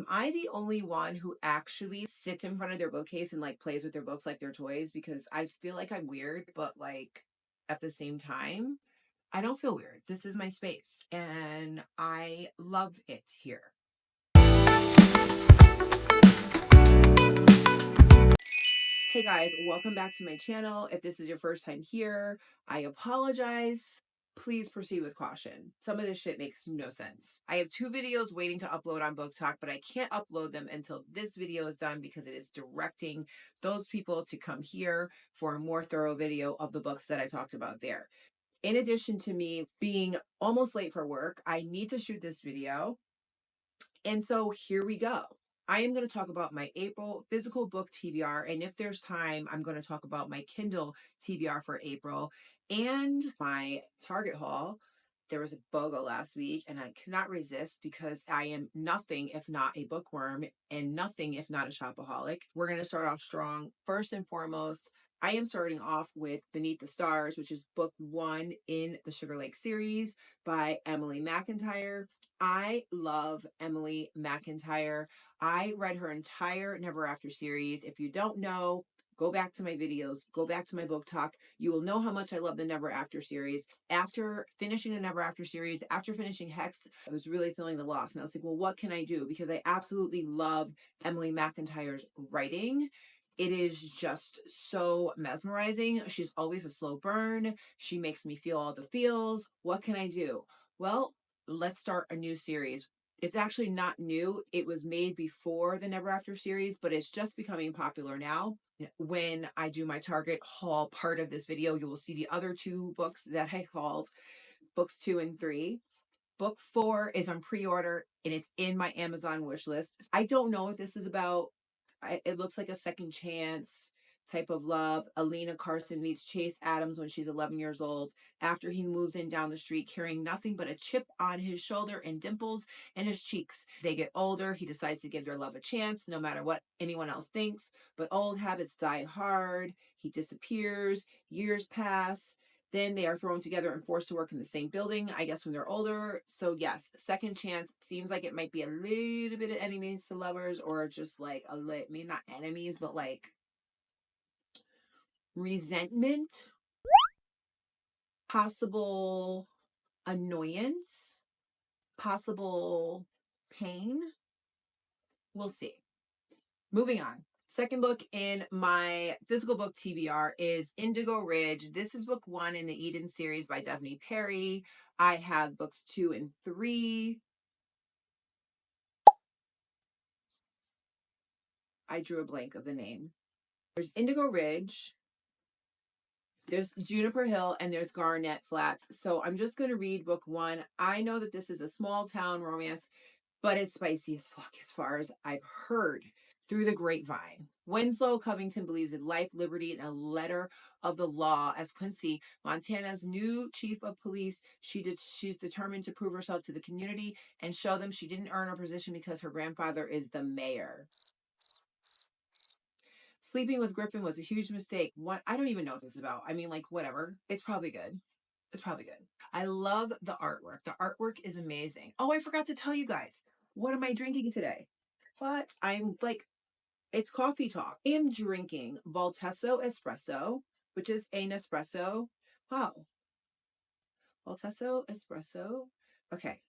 Am I the only one who actually sits in front of their bookcase and like plays with their books like they're toys? Because I feel like I'm weird, but like at the same time, I don't feel weird. This is my space and I love it here. Hey guys, welcome back to my channel. If this is your first time here, I apologize. Please proceed with caution. Some of this shit makes no sense. I have 2 videos waiting to upload on Book Talk, but I can't upload them until this video is done because it is directing those people to come here for a more thorough video of the books that I talked about there. In addition to me being almost late for work, I need to shoot this video. And so here we go. I am going to talk about my April physical book TBR. And if there's time, I'm going to talk about my Kindle TBR for April and my Target haul. There was a BOGO last week and I could not resist because I am nothing if not a bookworm and nothing if not a shopaholic. We're going to start off strong. First and foremost, I am starting off with Beneath the Stars, which is book 1 in the Sugar Lake series by Emily McIntyre. I love Emily McIntyre. I read her entire Never After series. If you don't know, go back to my videos, go back to my book talk. You will know how much I love the Never After series. After finishing the Never After series, after finishing Hex, I was really feeling the loss. And I was like, well, what can I do? Because I absolutely love Emily McIntyre's writing. It is just so mesmerizing. She's always a slow burn. She makes me feel all the feels. What can I do? Well, let's start a new series. It's actually not new. It was made before the Never After series, but it's just becoming popular now. When I do my Target haul part of this video, you will see the other 2 books that I called books 2 and 3. Book 4 is on pre-order and it's in my Amazon wish list. I don't know what this is about. It looks like a second chance type of love. Alina Carson meets Chase Adams when she's 11 years old after he moves in down the street carrying nothing but a chip on his shoulder and dimples in his cheeks. They get older. He decides to give their love a chance no matter what anyone else thinks, but old habits die hard. He disappears. Years pass. Then they are thrown together and forced to work in the same building, I guess, when they're older. So yes, second chance seems like it might be a little bit of enemies to lovers or just like maybe not enemies, but like resentment, possible annoyance, possible pain. We'll see. Moving on. Second book in my physical book TBR is Indigo Ridge. This is book 1 in the Eden series by Daphne Perry. I have books 2 and 3. I drew a blank of the name. There's Indigo Ridge, there's Juniper Hill, and there's Garnet Flats. So I'm just going to read book 1. I know that this is a small town romance, but it's spicy as fuck as far as I've heard through the grapevine. Winslow Covington believes in life, liberty, and a letter of the law. As Quincy, Montana's new chief of police, she's determined to prove herself to the community and show them she didn't earn her position because her grandfather is the mayor. Sleeping with Griffin was a huge mistake. What I don't even know what this is about. I mean, like, whatever. It's probably good. It's probably good. I love the artwork. The artwork is amazing. Oh, I forgot to tell you guys. What am I drinking today? But I'm like, it's coffee talk. I am drinking Voltesso Espresso, which is a Nespresso. Wow. Voltesso Espresso. Okay.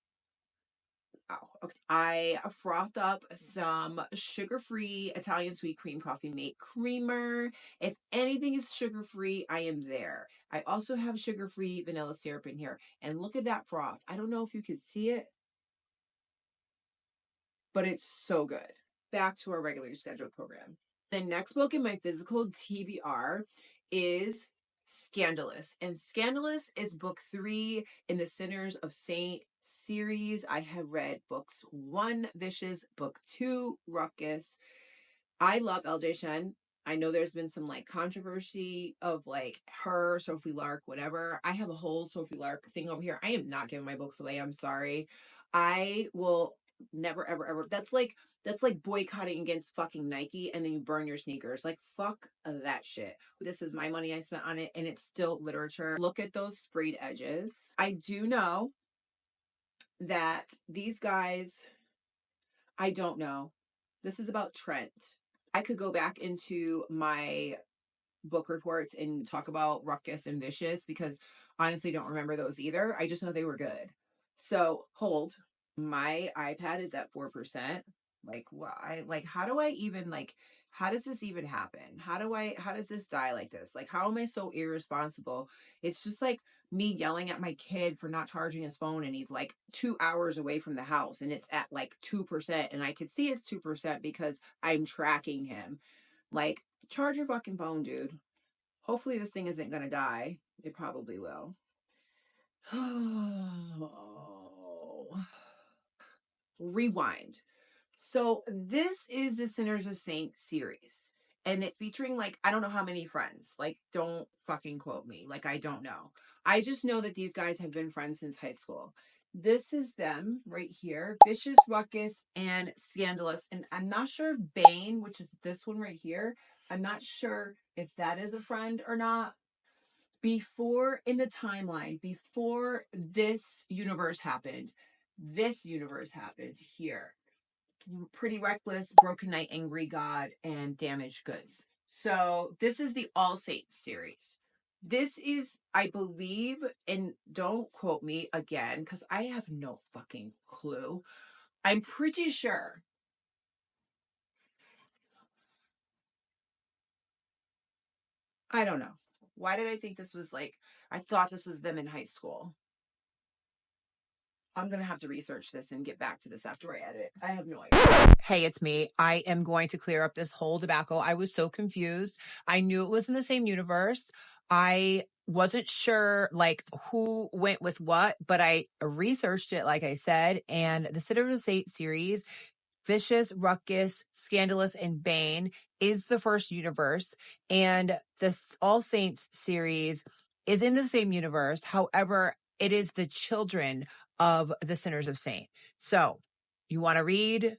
Wow. Okay. I frothed up some sugar-free Italian sweet cream coffee mate creamer. If anything is sugar-free, I am there. I also have sugar-free vanilla syrup in here. And look at that froth. I don't know if you can see it, but it's so good. Back to our regularly scheduled program. The next book in my physical TBR is Scandalous. And Scandalous is book 3 in the Sinners of Saint series. I have read books 1, Vicious, book 2, Ruckus. I love LJ Shen. I know there's been some like controversy of like her, Sophie Lark, whatever. I have a whole Sophie Lark thing over here. I am not giving my books away. I'm sorry. I will never, ever, ever. That's like boycotting against fucking Nike and then you burn your sneakers. Like, fuck that shit. This is my money I spent on it and it's still literature. Look at those sprayed edges. I do know that these guys I don't know. This is about Trent. I could go back into my book reports and talk about Ruckus and Vicious because honestly don't remember those either. I just know they were good. So hold. My iPad is at 4%. Like why? Like how do I even like how does this even happen? How does this die like this? Like how am I so irresponsible? It's just like me yelling at my kid for not charging his phone and he's like 2 hours away from the house and it's at like 2% and I could see it's 2% because I'm tracking him. Like, charge your fucking phone, dude. Hopefully this thing isn't gonna die. It probably will. Rewind. So this is the Sinners of Saints series. And it featuring like I don't know how many friends. Like don't fucking quote me. Like I don't know. I just know that these guys have been friends since high school. This is them right here. Vicious, Ruckus, and Scandalous. And I'm not sure if Bane, which is this one right here, I'm not sure if that is a friend or not. Before in the timeline, before this universe happened here. Pretty Reckless, Broken Night, Angry God, and Damaged Goods. So this is the All Saints series. This is, I believe, and don't quote me again because I have no fucking clue. I'm pretty sure. I don't know. Why did I think this was like, I thought this was them in high school. I'm going to have to research this and get back to this after I edit. I have no idea. Hey, it's me. I am going to clear up this whole debacle. I was so confused. I knew it was in the same universe. I wasn't sure like who went with what, but I researched it, like I said, and the Sinners of Saint series, Vicious, Ruckus, Scandalous, and Bane is the first universe. And the All Saints series is in the same universe. However, it is the children of the Sinners of Saint. So you want to read?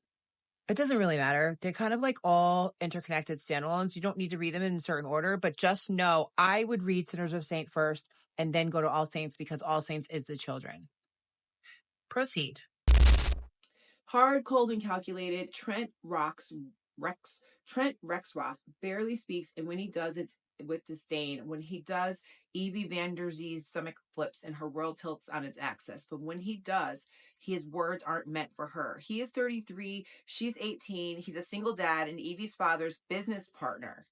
It doesn't really matter. They're kind of like all interconnected standalones. You don't need to read them in a certain order, but just know I would read Sinners of Saint first and then go to All Saints because All Saints is the children. Proceed. Hard, cold, and calculated. Trent Rexroth barely speaks, and when he does, it's with disdain. When he does, Evie Van Der Zee's stomach flips and her world tilts on its axis. But when he does, his words aren't meant for her. He is 33, she's 18, he's a single dad and Evie's father's business partner.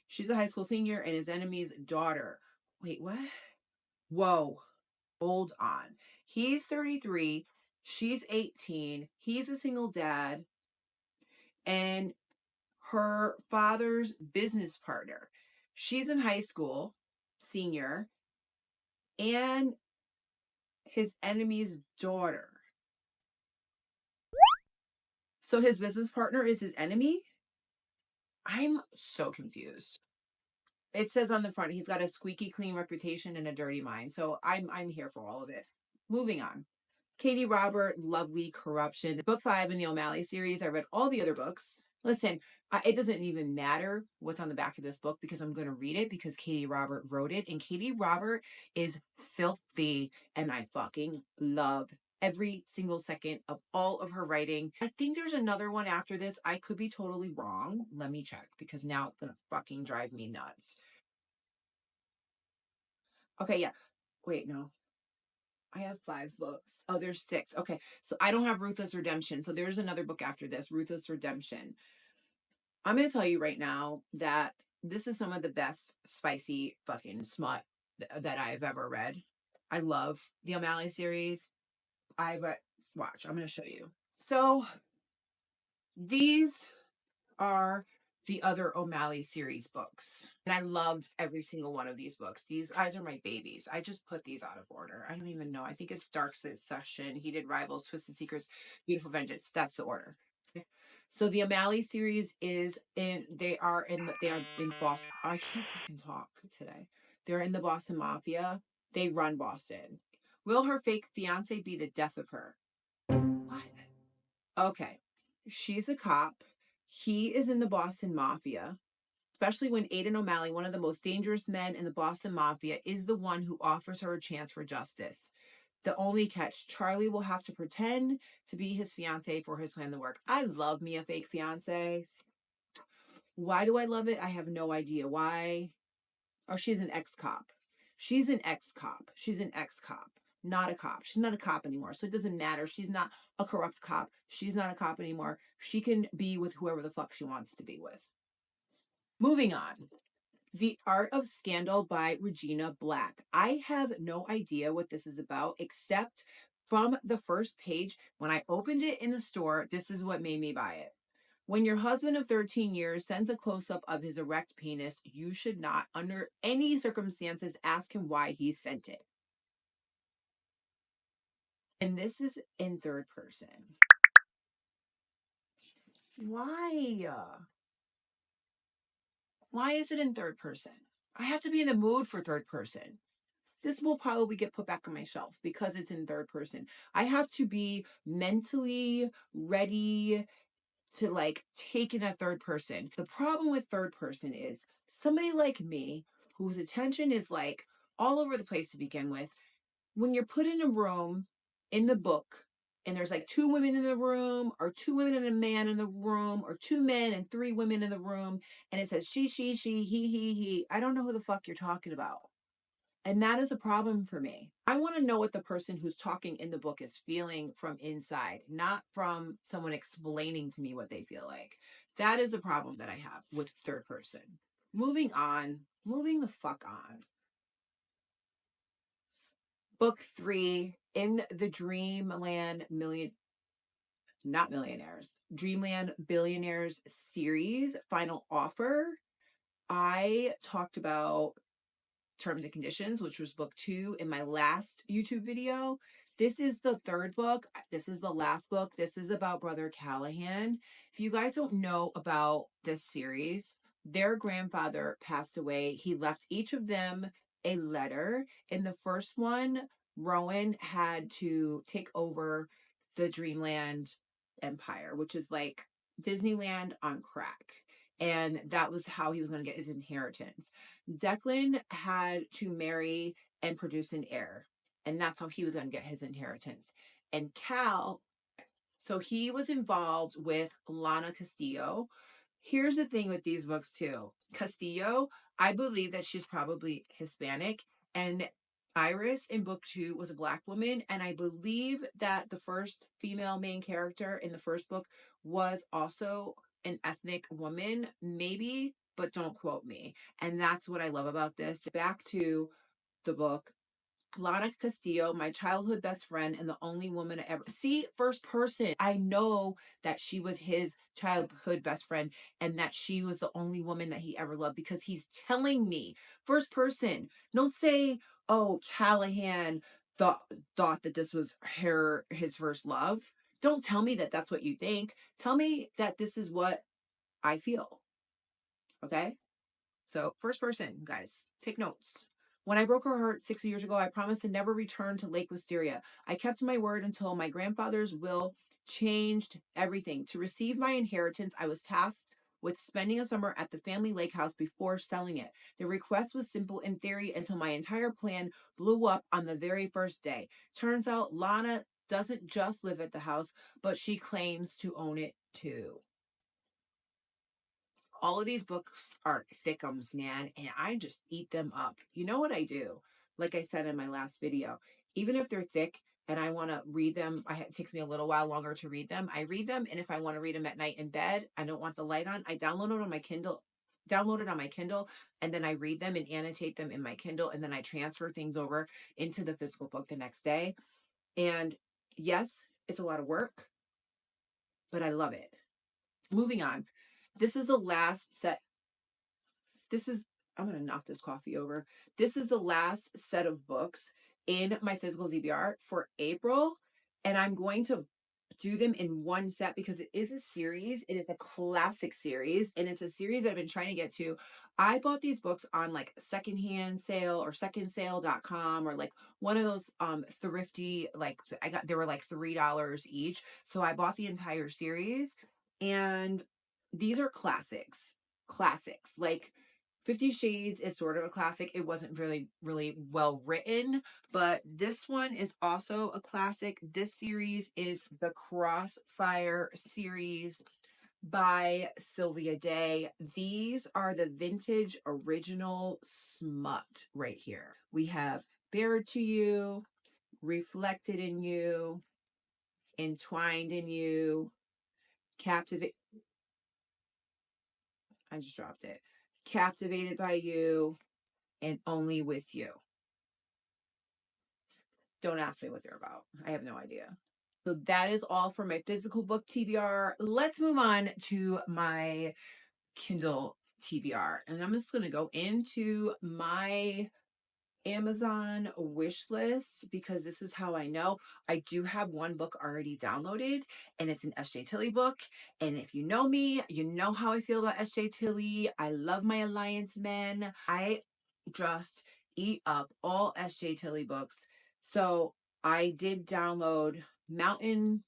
She's a high school senior and his enemy's daughter. Wait, what? Whoa. Hold on. He's 33, she's 18, he's a single dad, and her father's business partner. She's in high school, senior, and his enemy's daughter. So his business partner is his enemy? I'm so confused. It says on the front he's got a squeaky clean reputation and a dirty mind. So I'm here for all of it. Moving on. Katie Robert, Lovely Corruption, book 5 in the O'Malley series. I read all the other books. Listen, it doesn't even matter what's on the back of this book because I'm going to read it because Katie Robert wrote it. And Katie Robert is filthy. And I fucking love every single second of all of her writing. I think there's another one after this. I could be totally wrong. Let me check because now it's going to fucking drive me nuts. Okay, yeah. Wait, no. I have 5 books. Oh, there's 6. Okay. So I don't have Ruthless Redemption. So there's another book after this, Ruthless Redemption. I'm going to tell you right now that this is some of the best spicy fucking smut that I've ever read. I love the O'Malley series. Watch, I'm going to show you. So these are the other O'Malley series books. And I loved every single one of these books. These guys are my babies. I just put these out of order. I don't even know. I think it's Dark Succession, Heated Rivals, Twisted Secrets, Beautiful Vengeance. That's the order. Okay. So the O'Malley series is in they are in Boston. I can't fucking talk today. They're in the Boston Mafia. They run Boston. Will her fake fiance be the death of her? What? Okay. She's a cop. He is in the Boston Mafia, especially when Aidan O'Malley, one of the most dangerous men in the Boston Mafia, is the one who offers her a chance for justice. The only catch, Charlie will have to pretend to be his fiance for his plan to work. I love me a fake fiance. Why do I love it? I have no idea why. Or she's an ex-cop. She's an ex-cop. She's an ex-cop, not a cop. She's not a cop anymore. So it doesn't matter. She's not a corrupt cop. She's not a cop anymore. She can be with whoever the fuck she wants to be with. Moving on. The Art of Scandal by Regina Black. I have no idea what this is about, except from the first page. When I opened it in the store, this is what made me buy it. When your husband of 13 years sends a close up of his erect penis, you should not, under any circumstances, ask him why he sent it. And this is in third person. Why? Why is it in third person? I have to be in the mood for third person. This will probably get put back on my shelf because it's in third person. I have to be mentally ready to like take in a third person. The problem with third person is somebody like me whose attention is like all over the place to begin with. When you're put in a room in the book and there's like two women in the room or two women and a man in the room or two men and three women in the room and it says she, he, I don't know who the fuck you're talking about. And that is a problem for me. I want to know what the person who's talking in the book is feeling from inside, not from someone explaining to me what they feel like. That is a problem that I have with third person. Moving on, moving the fuck on. Book 3 in the Dreamland Dreamland Billionaires series, Final Offer. I talked about Terms and Conditions, which was book 2 in my last YouTube video. This is the third book. This is the last book. This is about Brother Callahan. If you guys don't know about this series, their grandfather passed away. He left each of them a letter. In the first one, Rowan had to take over the Dreamland Empire, which is like Disneyland on crack. And that was how he was going to get his inheritance. Declan had to marry and produce an heir, and that's how he was going to get his inheritance. And Cal, so he was involved with Lana Castillo. Here's the thing with these books too. Castillo, I believe that she's probably Hispanic, and Iris in book 2 was a Black woman, and I believe that the first female main character in the first book was also an ethnic woman, maybe, but don't quote me. And that's what I love about this. Back to the book. Lana Castillo, my childhood best friend and the only woman I ever see first person. I know that she was his childhood best friend and that she was the only woman that he ever loved because he's telling me first person. Don't say, oh, Callahan thought that this was his first love. Don't tell me that that's what you think. Tell me that this is what I feel. Okay? So, first person, guys, take notes. When I broke her heart 6 years ago, I promised to never return to Lake Wisteria. I kept my word until my grandfather's will changed everything. To receive my inheritance, I was tasked with spending a summer at the family lake house before selling it. The request was simple in theory until my entire plan blew up on the very first day. Turns out Lana doesn't just live at the house, but she claims to own it too. All of these books are thickums, man, and I just eat them up. You know what I do? Like I said in my last video, even if they're thick and I want to read them, it takes me a little while longer to read them. I read them, and if I want to read them at night in bed, I don't want the light on, I download it on my Kindle. Download it on my Kindle, and then I read them and annotate them in my Kindle, and then I transfer things over into the physical book the next day. And yes, it's a lot of work, but I love it. Moving on. This is the last set. I'm going to knock this coffee over. This is the last set of books in my physical TBR for April. And I'm going to do them in one set because it is a series. It is a classic series. And it's a series that I've been trying to get to. I bought these books on like secondhand sale or secondsale.com or like one of those thrifty, like they were like $3 each. So I bought the entire series. And these are classics. Like 50 Shades is sort of a classic. It wasn't really well written, but this one is also a classic. This series is the Crossfire series by Sylvia Day. These are the vintage original smut right here. We have Bared to You, Reflected in You, Entwined in You, Captivate. I just dropped it. Captivated by You, and Only with You. Don't ask me what they're about. I have no idea. So that is all for my physical book TBR. Let's move on to my Kindle TBR. And I'm just going to go into my Amazon wish list because this is how I know. I do have one book already downloaded, and it's an S.J. Tilley book. And if you know me, you know how I feel about S.J. Tilley. I love my Alliance Men. I just eat up all S.J. Tilley books. So I did download Mountain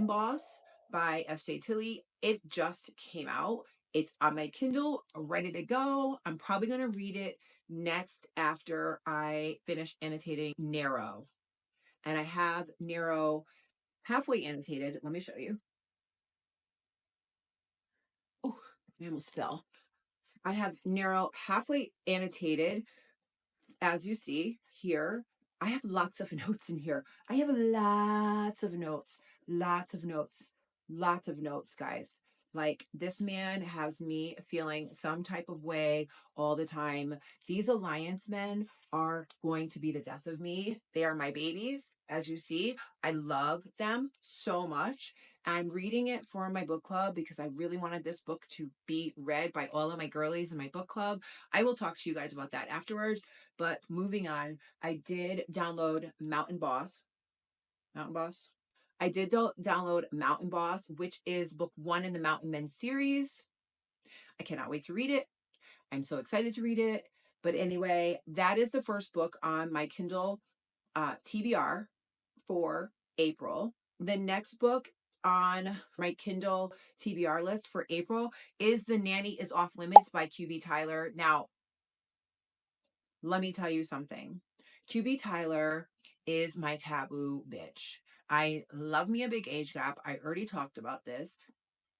Boss by S.J. Tilley. It just came out. It's on my Kindle, ready to go. I'm probably going to read it next after I finish annotating Narrow. And I have Narrow halfway annotated. Let me show you. Oh, I almost fell. I have Narrow halfway annotated. As you see here, I have lots of notes in here. I have lots of notes, lots of notes, lots of notes, guys. Like, this man has me feeling some type of way all the time. These Alliance Men are going to be the death of me. They are my babies, as you see. I love them so much. I'm reading it for my book club because I really wanted this book to be read by all of my girlies in my book club. I will talk to you guys about that afterwards. But moving on, I did download Mountain Boss. Mountain Boss. I did download Mountain Boss, which is book 1 in the Mountain Men series. I cannot wait to read it. I'm so excited to read it. But anyway, that is the first book on my Kindle TBR for April. The next book on my Kindle TBR list for April is The Nanny is Off Limits by QB Tyler. Now, let me tell you something. QB Tyler is my taboo bitch. I love me a big age gap. I already talked about this.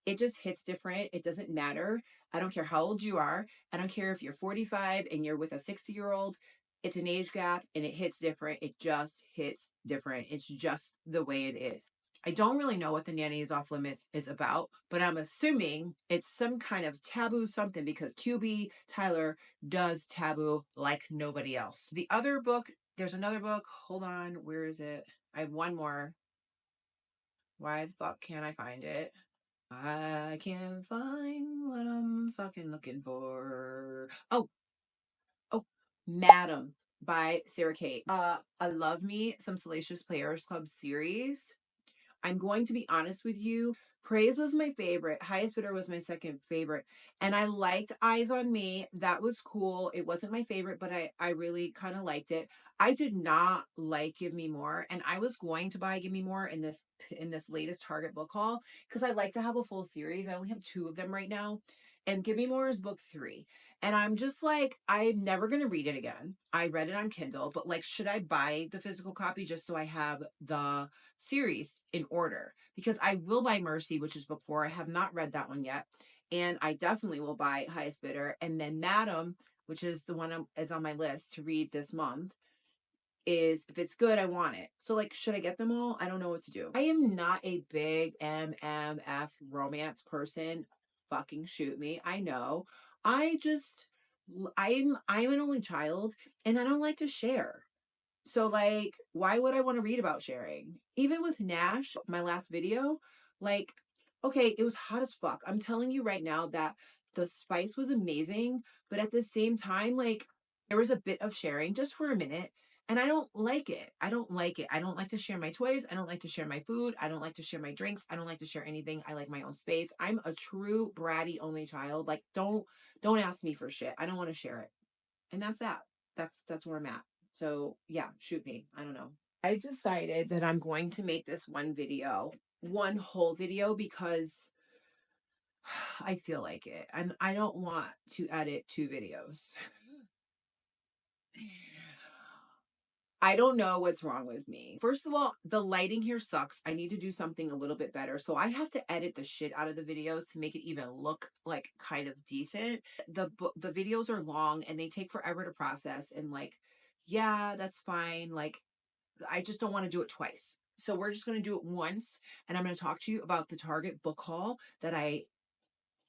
It just hits different. It doesn't matter. I don't care how old you are. I don't care if you're 45 and you're with a 60-year-old. It's an age gap and it hits different. It just hits different. It's just the way it is. I don't really know what The Nanny is Off Limits is about, but I'm assuming it's some kind of taboo something because QB Tyler does taboo like nobody else. The other book, there's another book. Hold on. Where is it? I have one more. Why the fuck can't I find it? I can't find what I'm fucking looking for. Oh, Madam by Sarah Kate. I love me some Salacious Players Club series. I'm going to be honest with you. Praise was my favorite. Highest Bidder was my second favorite. And I liked Eyes on Me. That was cool. It wasn't my favorite, but I really kind of liked it. I did not like Give Me More. And I was going to buy Give Me More in this latest Target book haul because I like to have a full series. I only have 2 of them right now. And Give Me More is book 3. And I'm just like, I'm never going to read it again. I read it on Kindle, but like, should I buy the physical copy just so I have the series in order? Because I will buy Mercy, which is book 4. I have not read that one yet. And I definitely will buy Highest Bidder. And then Madam, which is the one is on my list to read this month, is if it's good, I want it. So like, should I get them all? I don't know what to do. I am not a big MMF romance person. Fucking shoot me. I know. I just I'm an only child and I don't like to share. So like, why would I want to read about sharing? Even with Nash, my last video, like, okay, it was hot as fuck. I'm telling you right now that the spice was amazing, but at the same time, like, there was a bit of sharing just for a minute. And I don't like it. I don't like it. I don't like to share my toys. I don't like to share my food. I don't like to share my drinks. I don't like to share anything. I like my own space. I'm a true bratty only child. Like, don't ask me for shit. I don't want to share it. And that's that. That's where I'm at. So yeah, shoot me. I don't know. I decided that I'm going to make this one whole video, because I feel like it. And I don't want to edit 2 videos. I don't know what's wrong with me. First of all, the lighting here sucks. I need to do something a little bit better. So I have to edit the shit out of the videos to make it even look like kind of decent. The videos are long and they take forever to process, and like, yeah, that's fine. Like, I just don't want to do it twice. So we're just going to do it once, and I'm going to talk to you about the Target book haul that I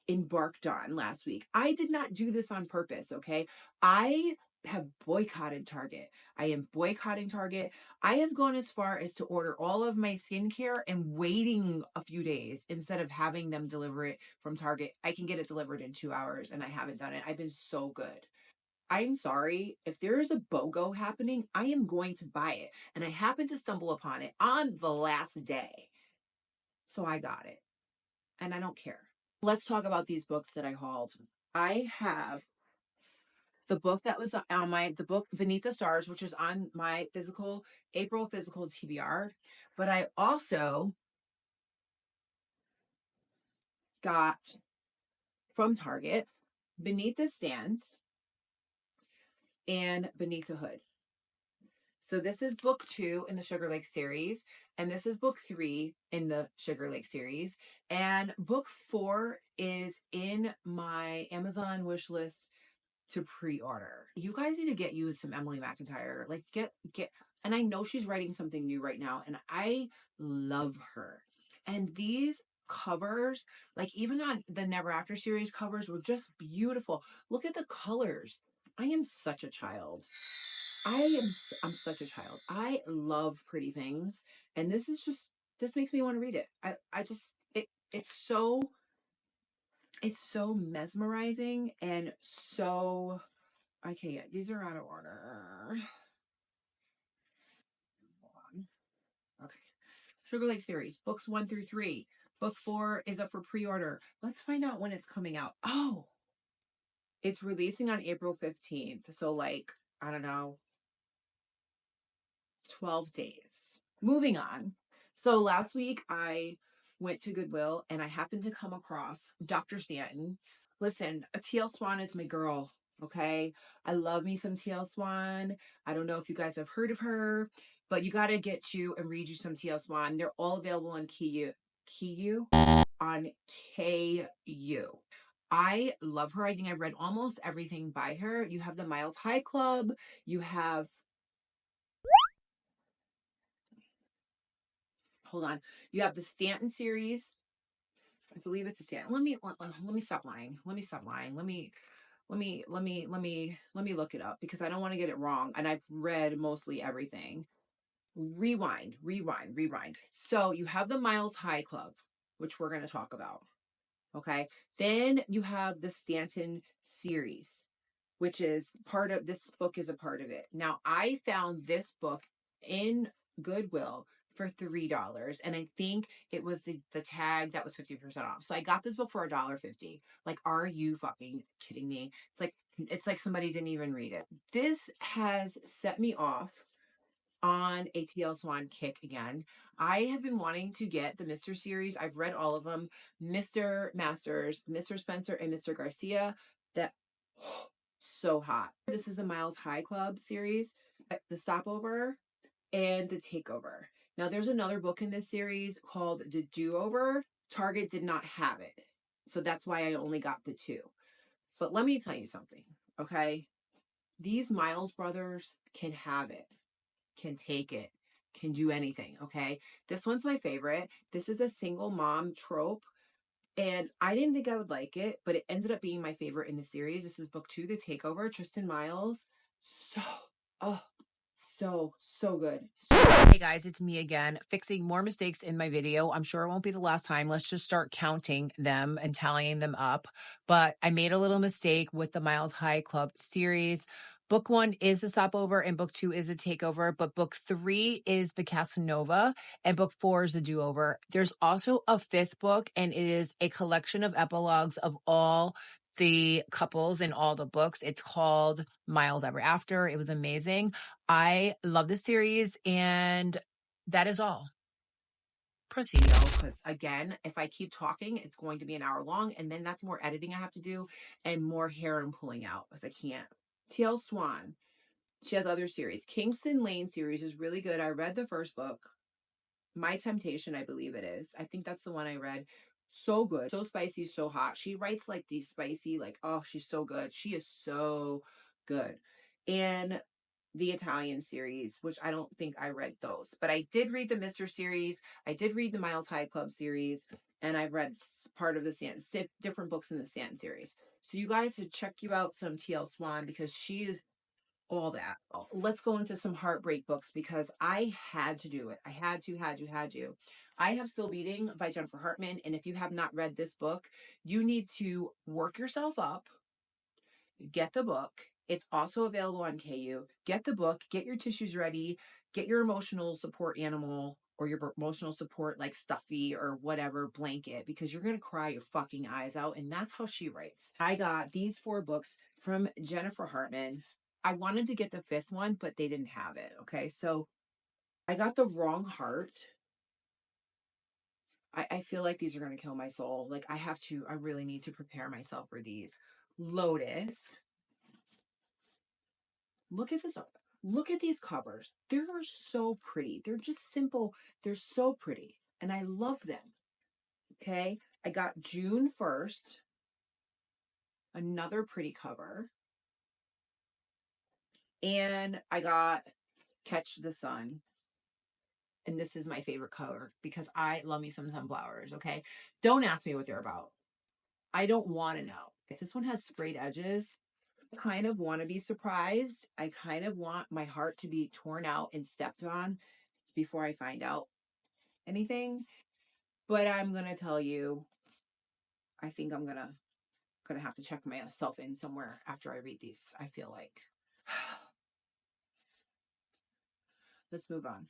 embarked on last week. I did not do this on purpose, okay? I have boycotted Target. I am boycotting Target. I have gone as far as to order all of my skincare and waiting a few days instead of having them deliver it from Target. I can get it delivered in 2 hours, and I haven't done it. I've been so good. I'm sorry. If there is a BOGO happening, I am going to buy it. And I happened to stumble upon it on the last day. So I got it. And I don't care. Let's talk about these books that I hauled. I have the book that was on the book Beneath the Stars, which is on my April physical TBR. But I also got from Target Beneath the Stands and Beneath the Hood. So this is book 2 in the Sugar Lake series, and this is book 3 in the Sugar Lake series. And book 4 is in my Amazon wish list to pre-order. You guys need to get you some Emily McIntyre. Like get and I know she's writing something new right now, and I love her. And these covers, like even on the Never After series covers, were just beautiful. Look at the colors. I am such a child. I'm such a child. I love pretty things, and this makes me want to read it. I just it's so mesmerizing and so okay, yeah, these are out of order. Hold on. Okay. Sugar Lake series, books 1 through 3. Book 4 is up for pre-order. Let's find out when it's coming out. Oh, it's releasing on April 15th. So like, I don't know, 12 days. Moving on. So last week I went to Goodwill and I happened to come across Dr. Stanton. Listen, TL Swan is my girl. Okay. I love me some TL Swan. I don't know if you guys have heard of her, but you got to get you and read you some TL Swan. They're all available on KU on KU. I love her. I think I've read almost everything by her. You have the Miles High Club. You have hold on. You have the Stanton series. I believe it's a Stanton. Let me stop lying. Let me stop lying. Let me look it up because I don't want to get it wrong. And I've read mostly everything. Rewind. So you have the Miles High Club, which we're going to talk about. Okay. Then you have the Stanton series, which is part of this book is a part of it. Now I found this book in Goodwill for $3, and I think it was the tag that was 50% off. So I got this book for $1.50. Like, are you fucking kidding me? It's like somebody didn't even read it. This has set me off on a TL Swan kick again. I have been wanting to get the Mr. series. I've read all of them. Mr. Masters, Mr. Spencer, and Mr. Garcia. That so hot. This is the Miles High Club series, the Stopover and the Takeover. Now there's another book in this series called The Do-Over. Target did not have it. So that's why I only got the 2. But let me tell you something, okay? These Miles brothers can have it, can take it, can do anything, okay? This one's my favorite. This is a single mom trope. And I didn't think I would like it, but it ended up being my favorite in the series. This is book 2, The Takeover, Tristan Miles. Oh, so good. Hey guys, it's me again, fixing more mistakes in my video. I'm sure it won't be the last time. Let's just start counting them and tallying them up. But I made a little mistake with the Miles High Club series. Book 1 is the Stopover and book 2 is the Takeover, but book 3 is the Casanova and book 4 is the Do-Over. There's also a 5th book, and it is a collection of epilogues of all the couples in all the books. It's called Miles Ever After. It was amazing. I love this series, and that is all. proceed, because again, if I keep talking, it's going to be an hour long, and then that's more editing I have to do and more hair I'm pulling out because I can't. TL Swan. She has other series. Kingston Lane series is really good. I read the first book. My Temptation, I believe it is. I think that's the one I read. So good. So spicy, so hot. She writes like these spicy, like, oh, she's so good. She is so good. And the Italian series, which I don't think I read those, but I did read the Mr. series. I did read the Miles High Club series, and I've read part of the different books in the Stanton series. So you guys should check you out some TL Swan because she is all that. Let's go into some heartbreak books because I had to do it. I had to. I have Still Beating by Jennifer Hartman. And if you have not read this book, you need to work yourself up, get the book. It's also available on KU. Get the book, get your tissues ready, get your emotional support animal or your emotional support like stuffy or whatever blanket because you're going to cry your fucking eyes out. And that's how she writes. I got these 4 books from Jennifer Hartman. I wanted to get the 5th one, but they didn't have it. Okay. So I got The Wrong Heart. I feel like these are going to kill my soul. Like I really need to prepare myself for these. Lotus. Look at this. Look at these covers. They're so pretty. They're just simple. They're so pretty. And I love them. Okay. I got June 1st. Another pretty cover. And I got Catch the Sun. And this is my favorite color because I love me some sunflowers. Okay. Don't ask me what they're about. I don't want to know. This one has sprayed edges. Kind of want to be surprised. I kind of want my heart to be torn out and stepped on before I find out anything. But I'm going to tell you, I think I'm gonna have to check myself in somewhere after I read these. I feel like. Let's move on.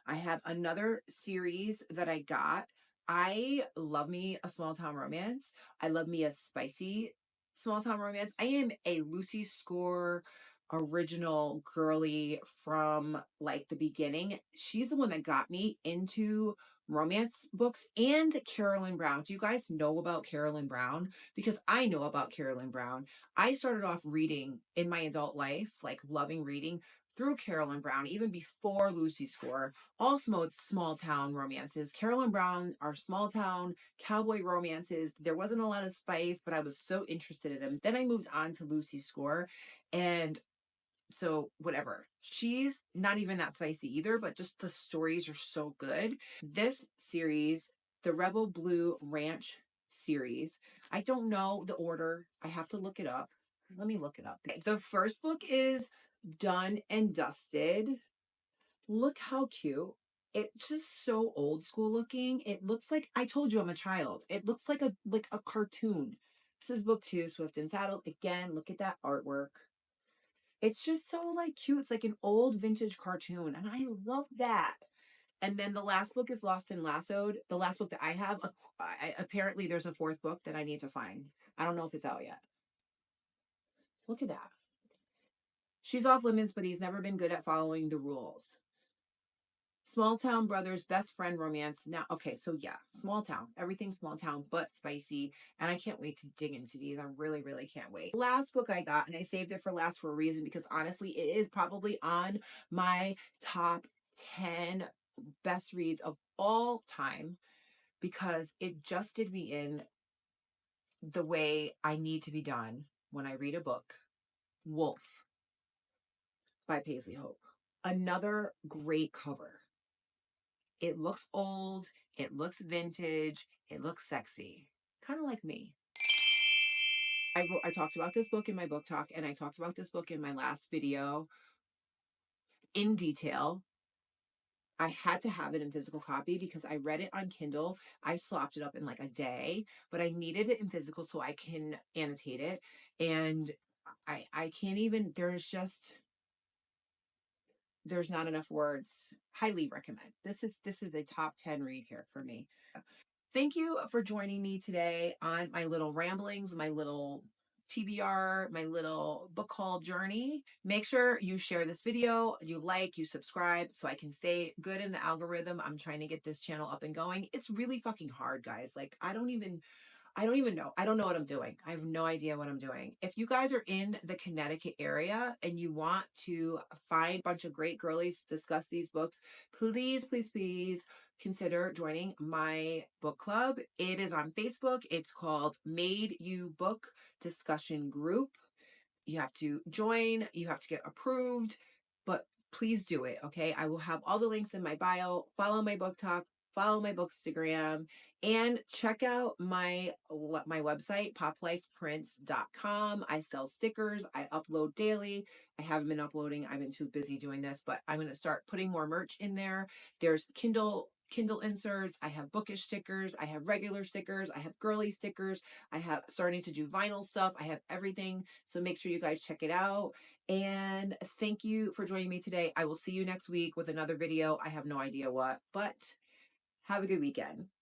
I have another series that I got. I love me a small town romance. I love me a spicy small town romance. I am a Lucy Score original girly from like the beginning. She's the one that got me into romance books and Carolyn Brown. Do you guys know about Carolyn Brown? Because I know about Carolyn Brown. I started off reading in my adult life, like loving reading through Carolyn Brown, even before Lucy Score, all small town romances. Carolyn Brown are small town cowboy romances. There wasn't a lot of spice, but I was so interested in them. Then I moved on to Lucy Score, and so whatever. She's not even that spicy either, but just the stories are so good. This series, the Rebel Blue Ranch series, I don't know the order. I have to look it up. Let me look it up. The first book is Done and Dusted. Look how cute. It's just so old school looking. It looks like I told you I'm a child. It looks like a cartoon. This is book 2, Swift and Saddle. Again, look at that artwork. It's just so like cute. It's like an old vintage cartoon, and I love that. And then the last book is Lost and Lassoed. The last book that I have, apparently there's a 4th book that I need to find. I don't know if it's out yet. Look at that. She's off limits, but he's never been good at following the rules. Small town brothers, best friend romance. Now, okay, so yeah, small town. Everything's small town, but spicy. And I can't wait to dig into these. I really, really can't wait. Last book I got, and I saved it for last for a reason because honestly, it is probably on my top 10 best reads of all time because it just did me in the way I need to be done when I read a book. Wolf by Paisley Hope. Another great cover. It looks old, it looks vintage, it looks sexy, kind of like me. I talked about this book in my book talk, and I talked about this book in my last video in detail. I had to have it in physical copy because I read it on Kindle. I slopped it up in like a day, but I needed it in physical so I can annotate it. And I can't even, there's not enough words. Highly recommend. This is a top 10 read here for me. Thank you for joining me today on my little ramblings, my little TBR, my little book haul journey. Make sure you share this video, you like, you subscribe so I can stay good in the algorithm. I'm trying to get this channel up and going. It's really fucking hard, guys. Like, I don't even know. I don't know what I'm doing. I have no idea what I'm doing. If you guys are in the Connecticut area and you want to find a bunch of great girlies to discuss these books, please, please, please consider joining my book club. It is on Facebook. It's called Made You Book Discussion Group. You have to join, you have to get approved, but please do it. Okay. I will have all the links in my bio. Follow my book talk, follow my bookstagram, and check out my website, poplifeprints.com. I sell stickers. I upload daily. I haven't been uploading. I've been too busy doing this, but I'm going to start putting more merch in there. There's Kindle inserts. I have bookish stickers. I have regular stickers. I have girly stickers. I have starting to do vinyl stuff. I have everything. So make sure you guys check it out. And thank you for joining me today. I will see you next week with another video. I have no idea what, but have a good weekend.